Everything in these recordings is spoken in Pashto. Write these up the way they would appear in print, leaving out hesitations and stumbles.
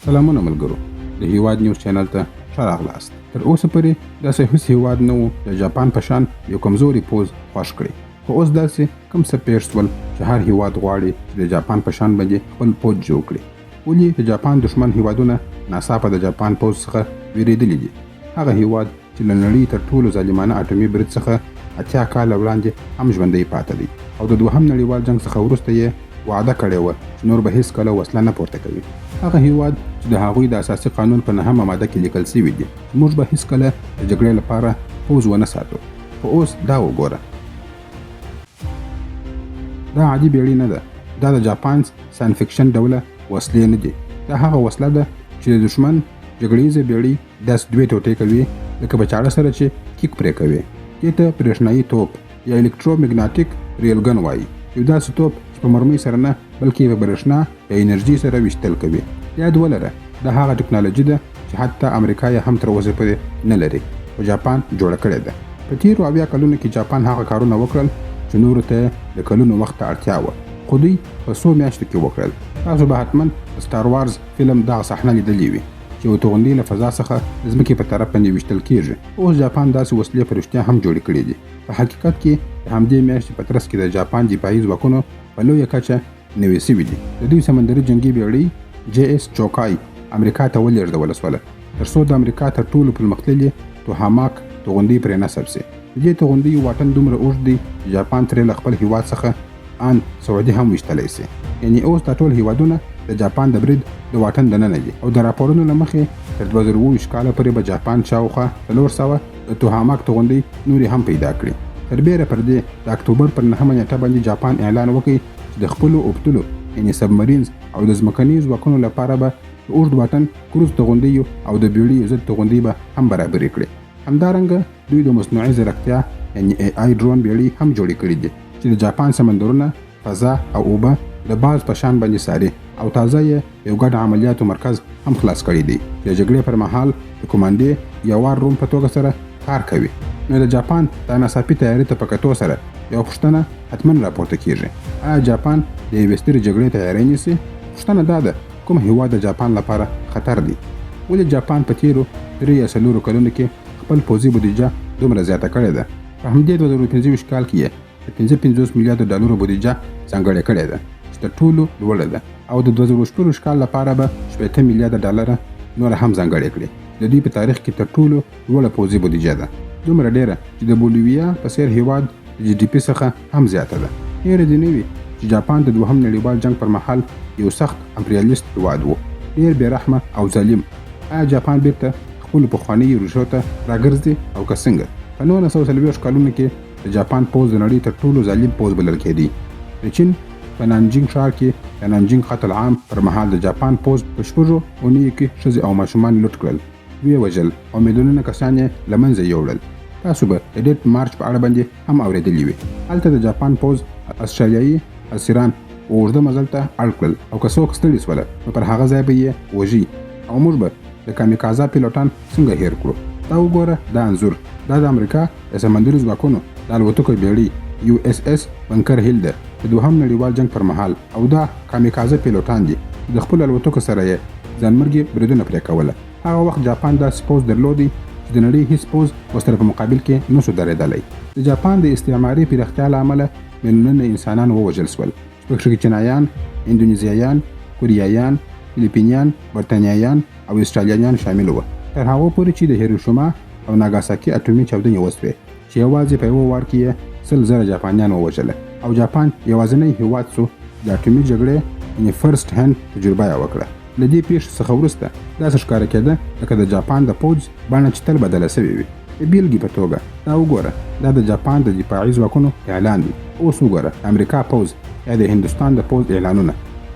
سلامونه ملګرو، د هیواد نیوز چینل ته ښه راغلاست. تر اوسه پورې داسې هیڅ هیواد نه و د جاپان په شان یو کمزوري پوځ خوښ کړي، خو اوس داسې کوم څه پېښ شول چې هر هیواد غواړي چې د جاپان په شان باندې خپل پوځ جوړ کړي. ولې د جاپان دښمن هیوادونه ناڅاپه د جاپان پوځ څخه ویرېدلي دي؟ هغه هیواد چې له نړۍ تر ټولو ظالمانه اټومي برید څخه 80 کاله وړاندې هم ژوندی پاتې دی او د دوهم نړیوال جنګ څخه وروسته یې وعده کړې وه چې نور به هیڅ کله وسله نه پورته کوي. هغه هیواد چې د هغوی د اساسي قانون په 9مه ماده کې لیکل شوي دي چې موږ به هیڅ کله د جګړې لپاره پوځ ونه ساتو. خو اوس دا وګوره، دا عادي بیړۍ نه ده، دا د جاپان ساین فکشن ډوله وسلې نه دي. دا هغه وسله ده چې د دښمن جګړیزه بیړۍ داسې دوې ټوټې کوي لکه په چاړه سره چې کیک پرې کوي. دې ته برېښنایي توپ یا الکترومګناټیک ریلګن وایي. یو داسې توپ چې په مرمۍ سره نه بلکې په برېښنا یا انرژي سره ویشتل کوي. یاد ولره، دا هغه ټکنالوژي ده چې حتی امریکا یې هم تر اوسه پورې نه لري، خو جاپان جوړه کړې ده. په تیرو 80 کلونو کې جاپان هغه کارونه وکړل چې نورو ته د کلونو وخت ته اړتیا وه، خو دوی په 100 میاشتو کې وکړل. تاسو به حتما د سټار وارز فلم دغه صحنه لیدلې وي چې یو توغندي له فضا څخه د ځمکې په طرف باندې ویشتل کېږي. اوس جاپان داسې وسلې په رښتیا هم جوړې کړې دي. په حقیقت کې د همدې میاشتې په ترڅ کې د جاپان دفاعي ځواکونو په لویه کچه نوې سوي دي. د دوی سمندري جنګي بیړۍ JS چوکای امریکا ته ولېږدول شوله تر څو د امریکا تر ټولو پرمختللي توهماک توغندۍ پرې نصب سي. د دې توغندۍ واټن دومره اوږد دی چې جاپان ترې له خپل هیواد څخه ان سعودي هم ویشتلی سي. یعنې اوس دا ټول هیوادونه د جاپان د برید د واټن دننه دي او د راپورونو له مخې تر 2020 کاله پورې به جاپان شاوخوا 400 د توهماک توغندۍ نورې هم پیدا کړي. تر بیره پر دې د اکتوبر پر 9مه نیټه باندې جاپان اعلان وکړي چې د خپلو اوبتلو یعنې سبمرینز او د ځمکني ځواکونو لپاره به د اوږد واټن کروز توغندیو او د بیړیو ضد توغندۍ به هم برابرې کړي. همدارنګه دوی د مصنوعي ځیرکتیا یعنې AI ډرون بیړۍ هم جوړې کړي دي چې د جاپان سمندرونه، فضا او اوبه د باز په شان باندې ساري او تازه یې یو ګډ عملیاتو مرکز هم خلاص کړی دی چې د جګړې پر مهال د کوماندې یا وار روم په توګه سره کار کوي. نو د جاپان د ناڅاپي تیاري ته په کتو سره یو پوښتنه حتما راپورته کیږي: آیا جاپان د یوې سترې جګړې تیاری نیسي؟ پوښتنه دا ده، کوم هیواد د جاپان لپاره خطر دی؟ ولې جاپان په تیرو 3 یا 4 کلونو کې خپل پوځي بودیجه دومره زیاته کړې ده؟ په همدې 2025 کال کې یې د 55 میلیارډ ډالرو بودیجه ځانګړې کړې ده چې تر ټولو لوړه ده، او د 2024 کال لپاره به 80 میلیارډ ډالر نور هم ځانګړې کړي. د دې په تاریخ کې تر ټولو لوړه پوځي بودیجه ده، دومره ډیره چې د بولیویا په څیر هیواد د GDP څخه هم زیاته ده. هیره دې نه وي چې جاپان د دوهم نړیوال جنګ پر مهال یو سخت امپریالیست هیواد و، ډیر بې رحمه او ظالم. آیا جاپان بیرته خپلو پخوانیو ریښو ته راګرځي او که څنګه؟ په 1940 کلونو کې د جاپان پوځ د نړۍ تر ټولو ظالم پوځ بلل کېدی. د چین په نانجینګ ښار کې د نانجینګ قتل عام پر مهال د جاپان پوځ په 6 اونیو کې ښځې او ماشومان لوټ کړل، ویې وژل او میلیونونه کسان یې له منځه یوړل. تاسو به د ډیټ مارچ په اړه باندې هم اورېدلي وي. هلته د جاپان پوځ استرالیایي اسیران اوږده مزل ته اړ کړل او که څوک ستړي شوله نو پر هغه ځای به یې وژي او موږ به د کامیکازا پیلوټان څنګه هیر کړو؟ دا وګوره، دا انځور دا د امریکا د سمندري ځواکونو د الوتکو بیړۍ USS بنکر هیل ده د دوهم نړیوال جنګ پر مهال، او دا کامیکازا پیلوټان دي چې د خپلو الوتکو سره یې ځانمرګي بریدونه پرې کوله. هغه وخت جاپان داسې پوځ درلودی چې د نړۍ هیڅ پوځ ورسره په مقابل کې نشو درېدلی. د جاپان د استعماري پراختیا له امله میلیونونه انسانان ووژل شول، چې پکې چینایان، اندونیزیایان، کوریایان، فلیپینیان، برتانیایان او استرالیایان شامل وو، تر هغو پورې چې د هیروشیما او ناګاساکي اټومي چاودنې وسوې چې یوازې په یوه وار کې 100,000 جاپانیان ووژله، او جاپان یوازینی هیواد شو د اټومي جګړې یعنې فرست هند تجربه یې وکړه. له دې پیښې څخه وروسته داسې ښکاره کېده لکه د جاپان د پوځ بڼه چې تل بدله سوې وي. د بیلګې په توګه دا وګوره، دا د جاپان د دفاعي ځواکونو اعلان دی. اوس وګوره د امریکا پوځ یا د هندوستان د پوځ اعلانونه.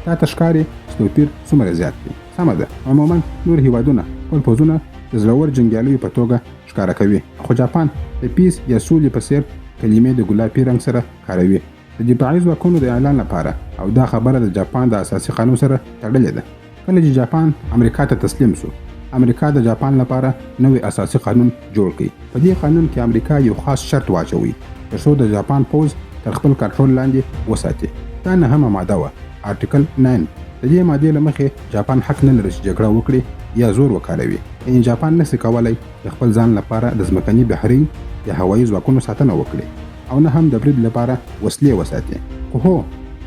دا ته ښکاري چې توپیر څومره زیات دی. سمه ده، عموما نور هیوادونه خپل پوځونه د زړور جنګیالیو په توګه ښکاره کوي، خو جاپان د پیس یا سولې په څیر کلمې د ګلابي رنګ سره کاروي د دفاعي ځواکونو د اعلان لپاره، او دا خبره د جاپان د اساسي قانون سره تړلې ده. کله چې جاپان امریکا ته تسلیم شو، امریکا د جاپان لپاره نوې اساسي قانون جوړ کړ. په دې قانون کې امریکا یو خاص شرط واچوي ترڅو د جاپان پوځ تر خپل کنټرول لاندې وساتي. دا 9مه ماده وه، آرټیکل 9، د دې مادې له مخې جاپان حق نه لري چې جګړه وکړي یا زور وکاروي. یعنې جاپان نشي کولی د خپل ځان لپاره د ځمکني بحري یا هوایي ځواکونو ساتنه وکړي او نه هم د برید لپاره وسلې وساتي. خو هو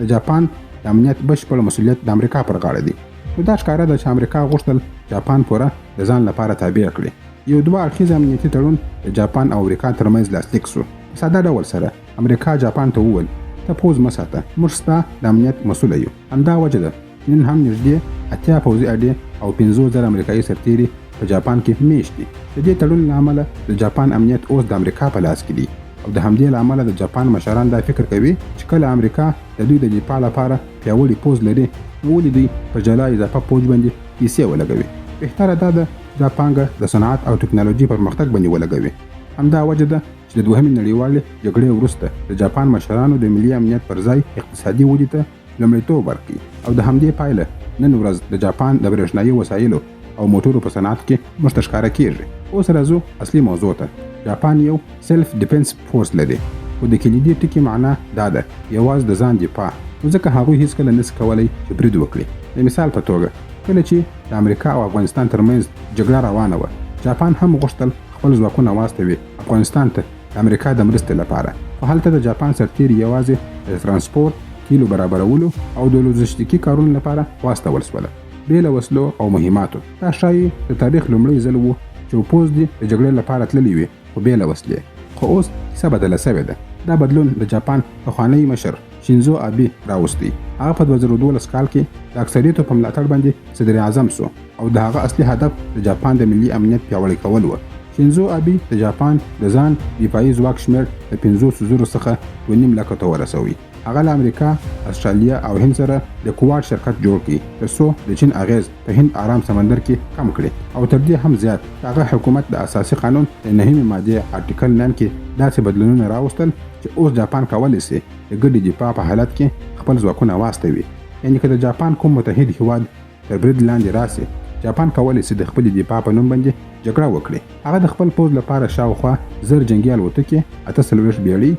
د جاپان د امنیت بشپړ مسؤلیت د امریکا پر غاړه دی. نو دا ښکاره ده چې امریکا غوښتل جاپان پوره د ځان لپاره تابع کړي. یو دوه اړخیز امنیتي تړون د جاپان او امریکا ترمنځ لاسلیک سو. په ساده ډول سره امریکا جاپان ته وویل ته پوز مه ساته، موږ ستا د امنیت مسؤله یو. همدا وجه ده نن هم نږدې 80 پوځي اډې او 50,000 امریکایي سرتیري په جاپان کې میشت دي. د دې تړون له امله د جاپان امنیت اوس د امریکا په لاس کې دی او د همدې له امله د جاپان مشران دا فکر کوي چې کله امریکا د دوی د دفاع لپاره پیاوړی پوځ لري نو ولې دوی په جلا اضافه پوځ باندې پیسې ولګوي. بهتره دا ده دا پانګه د صنعت او ټکنالوژي پرمختګ باندې ولګوي. همدا وجه ده چې د دوهمې نړیوالې جګړې وروسته د جاپان مشرانو د ملي امنیت پر ځای اقتصادي ودې ته لومړیتوب ورکړي او د همدې پایله نن ورځ د جاپان د برېښنایي وسایلو او موټرو په صنعت کې موږ ته ښکاره کیږي. اوس راځو اصلي موضوع ته. جاپان یو سیلف ډیفنس فورس لري خو د کلیدي ټکي معنا دا ده یوازې د ځان دفاع. نو ځکه هغوی هیڅکله نشي کولی چې برید وکړي. د مثال په توګه کله چې د امریکا او افغانستان ترمنځ جګړه روانه وه جاپان هم غوښتل خپل ځواکونه واستوي افغانستان ته د امریکا د مرستې لپاره. خو هلته د جاپان سرتیري یوازې د ترانسپورت تیلو برابرولو او د لوجستیکي کارونو لپاره واستول شول بې له وسلو او مهماتو. دا ښایي د تاریخ لومړی ځل و چې پوځ دې د جګړې لپاره تللی وي خو بې له وسلې. خو اوس کیسه بدله سوې ده. دا بدلون د جاپان پخوانی مشر شینزو آبي راوستی. هغه په 2012 کال کې د اکثریتو په ملاتړ باندې صدر اعظم سو او د هغه اصلي هدف د جاپان د ملي امنیت پیاوړی کول و. شینزو آبي د جاپان د ځان دفاعي ځواک شمېر د 500,000 څخه 2.5 لکه ته ورسوي. هغه له امریکا، استرالیا او هند سره د کوواډ شرکت جوړ کړي ترڅو د چین اغیز په هند آرام سمندر کې کم کړي. او تر دې هم زیات هغه حکومت د اساسي قانون د 9مې ماده آرټیکل 9 کې داسې بدلونونه راوستل چې اوس جاپان کولی شي د ګډې دفاع په حالت کې خپل ځواکونه واستوي. یعنې که د جاپان کوم متحد هیواد تر برید لاندې راسي جاپان کولی شي د خپل دفاع په نوم باندې جګړه وکړي. هغه د خپل پوځ لپاره شاوخوا 1000 جنگي الوتکې، 48 بیړۍ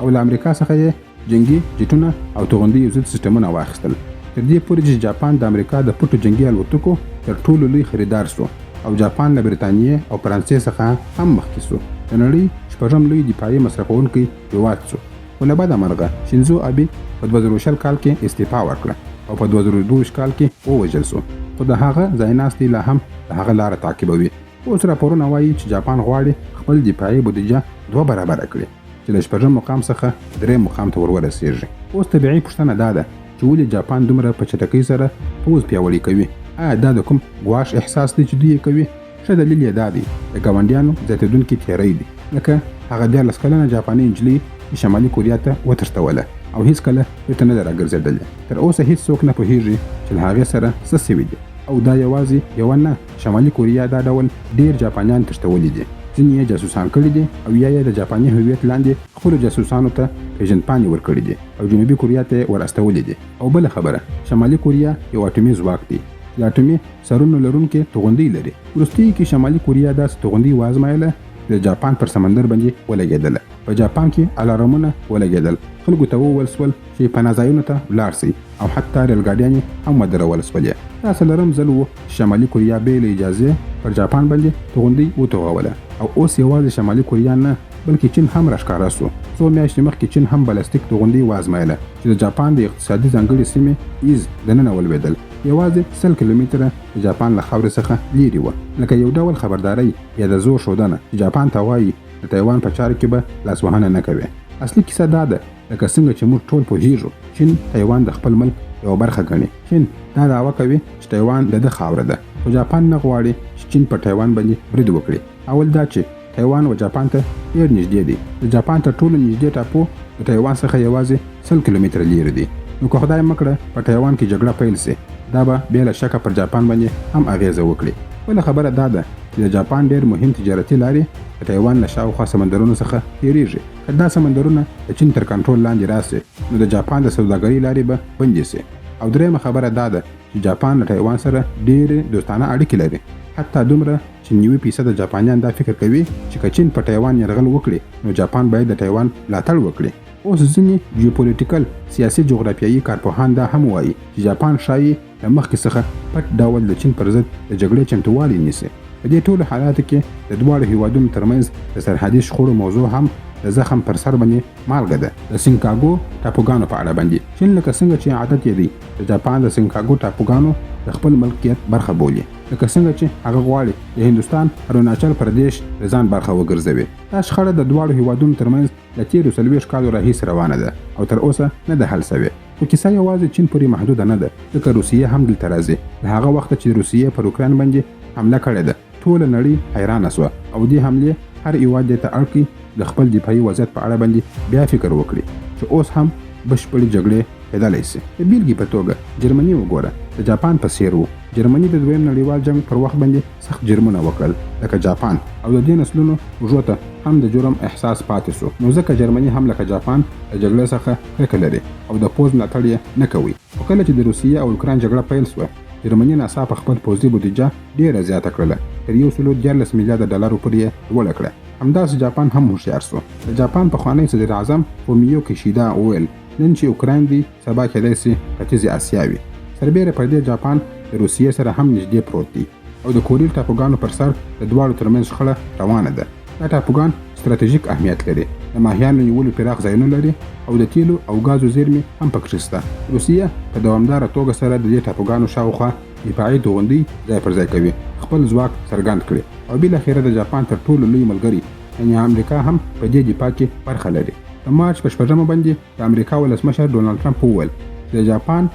او له امریکا څخه یې جنگي جټونه او توغندي ضد سیسټمونه واخیستل. تر دې پورې چې جاپان د امریکا د پټو جنگي الوتکو تر ټولو لوی خریدار شو او جاپان له برتانیې او فرانسې څخه هم مخکې شو. د نړۍ 4م لوی دفاعي مصرفونکی هیواد شو. خو له بده مرغه شینزو آبي په 2020 کال کې استعفا ورکړه او په 2022 کال کې ووژل شو. خو د هغه ځایناستي لا هم د هغه لاره تعقیبوي. اوس راپورونه وایي چې جاپان غواړي خپل دفاعي بودیجه 2 برابره کړي چې له 4م مقام څخه 3 مقام ته ورسیږي. اوس طبیعي پوښتنه دا ده چې ولې جاپان دومره په چټکۍ سره پوځ پیاوړی کوي؟ آیا دا د کوم ګواښ احساس دی چې دوی کوي؟ ښه دلیل یې دا دی د ګاونډیانو زیاتېدونکي تیاری دی. لکه هغه 14 کلنه جاپاني نجلۍ چې شمالي کوریا ته وتښتوله او هیڅکله بیرته نه ده راګرځېدلې. تر اوسه هیڅوک نه پوهېږي چې له هغې سره څه سوي دي او دا یوازې یوه نه، شمالي کوریا دا ډول ډېر جاپانیان تښتولي دي. ځینې یې جاسوسان کړي دي او یا یې د جاپاني هویت لاندې خپلو جاسوسانو ته پیژندپاڼې ورکړي دي او جنوبي کوریا ته ور استولي دي. او بله خبره شمالي کوریا یو اټومي ځواک دی چې د اټومي سرونو لرونکي توغندۍ لري. وروستیو کې شمالي کوریا داسې توغندۍ وازمایله د جاپان پر سمندر باندې ولګېدله. په جاپان کې الارمونه ولګېدل. خلکو ته وویل شول چې پناه ځایونو ته ولاړ شئ او حتی ریل ګاډیانې هم ودرول شولې. دا څلورم ځل و شمالي کوریا بې له اجازې پر جاپان باندې توغندۍ وتوغوله او اوس یوازې شمالي کوریا نه بلکې چین هم راښکاره شو. څو میاشتې مخکې چین هم بلاستیک توغندۍ وازمایله چې د جاپان د اقتصادي ځانګړې سیمې ایز دننه ولوېدل. یوازې 100 کیلومتره د جاپان له خاورې څخه لیرې وه. لکه یو ډول خبرداری یا د زور ښودنه چې جاپان ته وایي د تایوان په چارو کې به لاسوهنه نه کوي. اصلي کیسه دا ده لکه څنګه چې موږ ټول پوهېږو چین تایوان د خپل ملک یوه برخه ګڼي. چین دا دعوه کوي چې تایوان د ده خاوره ده خو جاپان نه غواړي چې چین په تایوان باندې برید وکړي. اول دا چې تایوان و جاپان ته ډېر نږدې دی. د جاپان تر ټولو نږدې ټاپو د تایوان څخه یوازې 100 کیلومتره لیرې دی. نو که خدای مکړه په تایوان کې جګړه پیل سي دا به بې له شکه پر جاپان باندې هم اغیزه وکړي. بله خبره دا ده چې د جاپان ډېر مهم تجارتي لارې د تایوان له شاوخوا سمندرونو څخه تېرېږي. که دا سمندرونه د چین تر کنټرول لاندې راسي نو د جاپان د سوداګرۍ لارې به بندې سي. او درېیمه خبره دا ده چې جاپان له تایوان سره ډېرې دوستانه اړیکې لري. حتی دومره چې 90% جاپانیان دا فکر کوي چې که چین په تایوان یرغل وکړي نو جاپان باید د تایوان ملاتړ وکړي. اوس ځینې جیوپولیټیکل سیاسي جغرافیایي کارپوهان دا هم وایي چې جاپان ښایي له مخکې څخه پټ ډول د چین پر ضد د جګړې چمتووالی نیسي. په دې ټولو حالاتو کې د دواړو هیوادونو ترمنځ د سرحدي شخړو موضوع هم د زخم پر سر باندې مالګه ده. د سینکاګو ټاپوګانو په اړه باندې چین لکه څنګه چې عادت یې دی د جاپان د سینکاګو ټاپوګانو د خپل ملکیت برخه بولي، لکه څنګه چې هغه غواړي د هندوستان اروناچل پردیش د ځان برخه وګرځوي. دا شخړه د دواړو هیوادونو ترمنځ د تیرو 40 کالو راهیسې روانه ده او تر اوسه نه ده حل شوې. خو کیسه یوازې چین پورې محدوده نه ده، ځکه روسیې هم دلته راځي. د هغه وخته چې روسیې پر اوکراین باندې حمله کړې ده ټوله نړۍ حیرانه شوه او دې حملې هر هیواد دې ته اړ کړي د خپل دفاعي وضعیت په اړه باندې بیا فکر وکړي چې اوس هم بشپړې جګړې کېدلی شي. د بیلګې په توګه جرمني وګوره، د جاپان په څېر و. جرمني د دویم نړیوال جنګ پر وخت باندې سخت جرمونه وکړل لکه جاپان، او د دې نسلونو وژو ته هم د جرم احساس پاتې شو. نو ځکه جرمني هم لکه جاپان د جګړې څخه کرکه لري او د پوځ ملاتړ یې نه کوي. خو کله چې د روسیې او اوکراین جګړه پیل شوه، جرمني ناڅاپه خپل پوځي بودیجه ډېره زیاته کړله، تر 114 میلیارده ډالرو پورې یې لوړه کړه. همداسې جاپان هم هوښیار شو. د جاپان پخوانی صدر اعظم فومیو کیشیدا وویل نن چې اوکراین دی سبا کېدای شي ختیځې اسیا وي. سربیره پر دې جاپان د روسیې سره هم نږدې پروت دی او د کوریل ټاپوګانو پر سر د دواړو ترمنځ شخړه روانه ده. دا ټاپوګان ستراتیژیک اهمیت لري، د ماهیانو نیولو پراخ ځایونه لري او د تیلو او غازو زیرمې هم پکې شته. روسیه په دوامداره توګه سره د دې ټاپوګانو شاوخوا دفاعي توغندۍ ځای پر ځای کوي، خپل ځواک څرګند کړي. او بالاخره د جاپان تر ټولو لوی ملګری یعنې امریکا هم په دې دفاع کې برخه لري. د مارچ په 14 باندې د امریکا ولسمشر ډونالد ټرمپ وویل د جاپان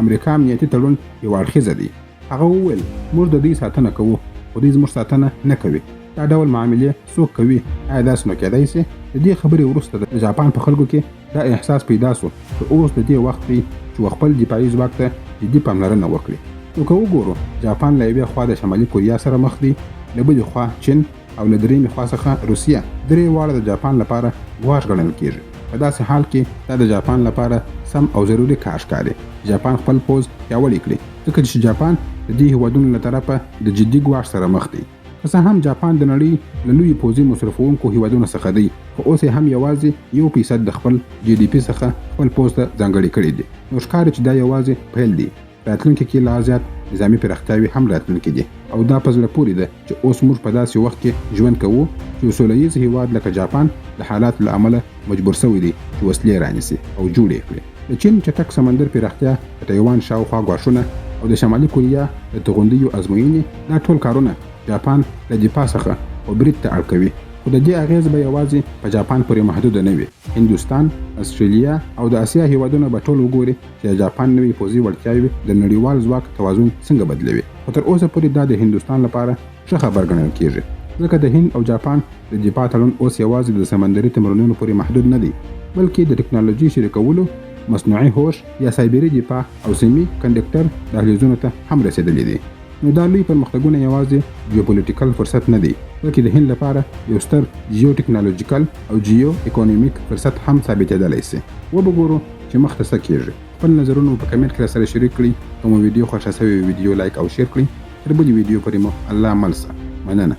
امریکا امنیتي تړون یو اړخیزه دی. هغه وویل موږ د دې ساتنه کوو خو دوی زموږ ساتنه نه کوي. دا ډول معاملې څوک کوي؟ آیا داسې نو کېدای شي؟ د دې خبرې وروسته د جاپان په خلکو کې دا احساس پیدا شو چې اوس د دې وخت دی چې خپل دفاعي ځواک ته جدي پاملرنه وکړي. نو که وګورو جاپان له یوې خوا د شمالي کوریا سره مخ دی، له بلې خوا چین او له درېیمې خوا څخه روسیه. درې واړه د جاپان لپاره ګواښ ګڼل کېږي. په داسې حال کې دا د جاپان لپاره سم او ضروري کار ښکاري. جاپان خپل پوځ پیاوړی کړي، ځکه چې جاپان د دې هیوادونو له طرفه د جدي ګواښ سره مخ دی. که څه هم جاپان د نړۍ له لوی پوځي مصرفونکو هیوادونو څخه دی، خو اوس یې هم یوازې 1% د خپل GDP څخه خپل پوځ ته ځانګړی کړی دی. نو ښکاري چې دا یوازې پیل دی. راتلونکي کې لا زیات نظامي پراختیاوې هم راتلونکي دي او دا په زړه پورې ده چې اوس موږ په داسې وخت کې ژوند کوو چې سوله ییز هیواد لکه جاپان د حالاتو له امله مجبور شوی دی چې وسلې رانیسي او جوړې کړي. د چین چټک سمندر پراختیا، د تایوان شاوخوا ګواښونه او د شمالي کوریا د توغندیو ازموینې، دا ټول کارونه جاپان له دفاع څخه او برید ته اړ کوي. خو د دې اغیز به یوازې په جاپان پورې محدود نه وي. هندوستان، استرالیا او د اسیا هیوادونه به ټول وګوري چې د جاپان نوې پوځي وړتیاوې د نړیوال ځواک توازن څنګه بدلوي. خو تر اوسه پورې دا د هندوستان لپاره ښه خبر ګڼل کېږي، ځکه د هند او جاپان د دفاع تړون اوس یوازې د سمندري تمرینونو پورې محدود نه دی، بلکې د ټکنالوژي شریکولو، مصنوعي هوش یا سایبري دفاع او سیمي کنډکټر دهلیزونو ته هم رسیدلی دی. نو دا لوی پرمختګونه یوازې جیوپولیټیکل فرصت نه دی، بلکې د هند لپاره یو ستر جیو ټکنالوژیکل او جیو اکونومیک فرصت هم ثابتېدلی شي. وبګورو چې مخته څه کېږي. خپل نظرونه په کمنټ کې سره شریک کړئ. که مو ویډیو خوښه شوې ویډیو لایک او شیر کړئ. تر بلې ویډیو پورې مو الله مل شه. مننه.